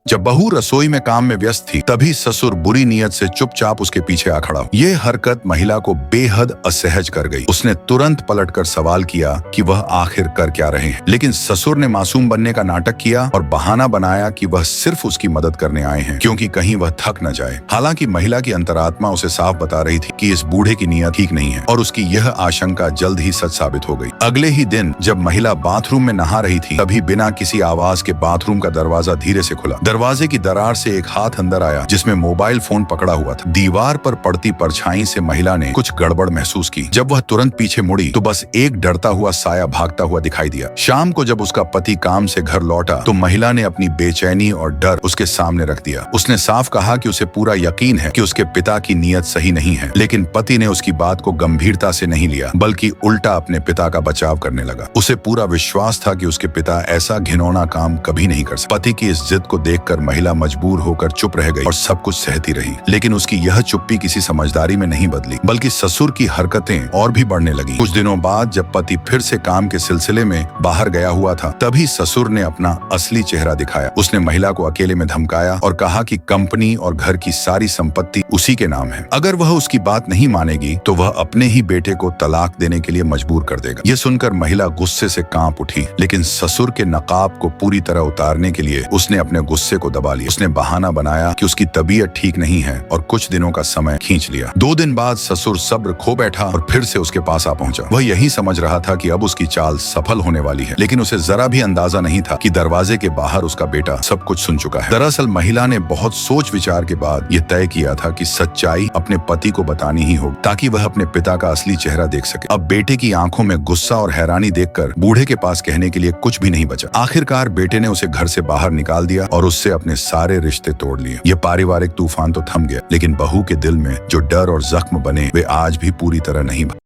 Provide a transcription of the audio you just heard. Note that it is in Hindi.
जब बहू रसोई में काम में व्यस्त थी, तभी ससुर बुरी नीयत से चुपचाप उसके पीछे आ खड़ा। ये हरकत महिला को बेहद असहज कर गई। उसने तुरंत पलटकर सवाल किया कि वह आखिर कर क्या रहे हैं, लेकिन ससुर ने मासूम बनने का नाटक किया और बहाना बनाया कि वह सिर्फ उसकी मदद करने आए हैं, क्योंकि कहीं वह थक न जाए। हालांकि महिला की अंतरात्मा उसे साफ बता रही थी कि इस बूढ़े की नीयत ठीक नहीं है, और उसकी यह आशंका जल्द ही सच साबित हो गई। अगले ही दिन जब महिला बाथरूम में नहा रही थी, तभी बिना किसी आवाज के बाथरूम का दरवाजा धीरे से खुला। दरवाजे की दरार से एक हाथ अंदर आया, जिसमें मोबाइल फोन पकड़ा हुआ था। दीवार पर पड़ती परछाई से महिला ने कुछ गड़बड़ महसूस की। जब वह तुरंत पीछे मुड़ी तो बस एक डरता हुआ साया भागता हुआ दिखाई दिया। शाम को जब उसका पति काम से घर लौटा तो महिला ने अपनी बेचैनी और डर उसके सामने रख दिया। उसने साफ कहा कि उसे पूरा यकीन है कि उसके पिता की नीयत सही नहीं है, लेकिन पति ने उसकी बात को गंभीरता से नहीं लिया, बल्कि उल्टा अपने पिता का बचाव करने लगा। उसे पूरा विश्वास था कि उसके पिता ऐसा घिनौना काम कभी नहीं कर सकते। पति की इस जिद को देखकर महिला मजबूर होकर चुप रह गई और सब कुछ सहती रही, लेकिन उसकी यह चुप्पी किसी समझदारी में नहीं बदली, बल्कि ससुर की हरकतें और भी बढ़ने लगी। कुछ दिनों बाद जब पति फिर से काम के सिलसिले में बाहर गया हुआ था, तभी ससुर ने अपना असली चेहरा दिखाया। उसने महिला को अकेले में धमकाया और कहा कि कंपनी और घर की सारी संपत्ति उसी के नाम है। अगर वह उसकी बात नहीं मानेगी तो वह अपने ही बेटे को तलाक देने के लिए मजबूर कर देगा। यह सुनकर महिला गुस्से से कांप उठी, लेकिन ससुर के नकाब को पूरी तरह उतारने के लिए उसने अपने गुस्से को दबा लिया। उसने बहाना बनाया कि उसकी तबीयत ठीक नहीं है और कुछ दिनों का समय खींच लिया। 2 दिन बाद ससुर सब्र खो बैठा और फिर से उसके पास आ पहुंचा। वह यही समझ रहा था कि अब उसकी चाल सफल होने वाली है, लेकिन उसे जरा भी अंदाजा नहीं था कि दरवाजे के बाहर उसका बेटा सब कुछ सुन चुका है। दरअसल महिला ने बहुत सोच विचार के बाद यह तय किया था कि सच्चाई अपने पति को बतानी ही होगी, ताकि वह अपने पिता का असली चेहरा देख सके। अब बेटे की आंखों में गुस्सा और हैरानी देखकर बूढ़े के पास कहने के लिए कुछ भी नहीं बचा। आखिरकार बेटे ने उसे घर से बाहर निकाल दिया और उससे अपने सारे रिश्ते तोड़ लिए। यह पारिवारिक तूफान तो थम गया, लेकिन बहू के दिल में जो डर और जख्म बने वे आज भी पूरी तरह नहीं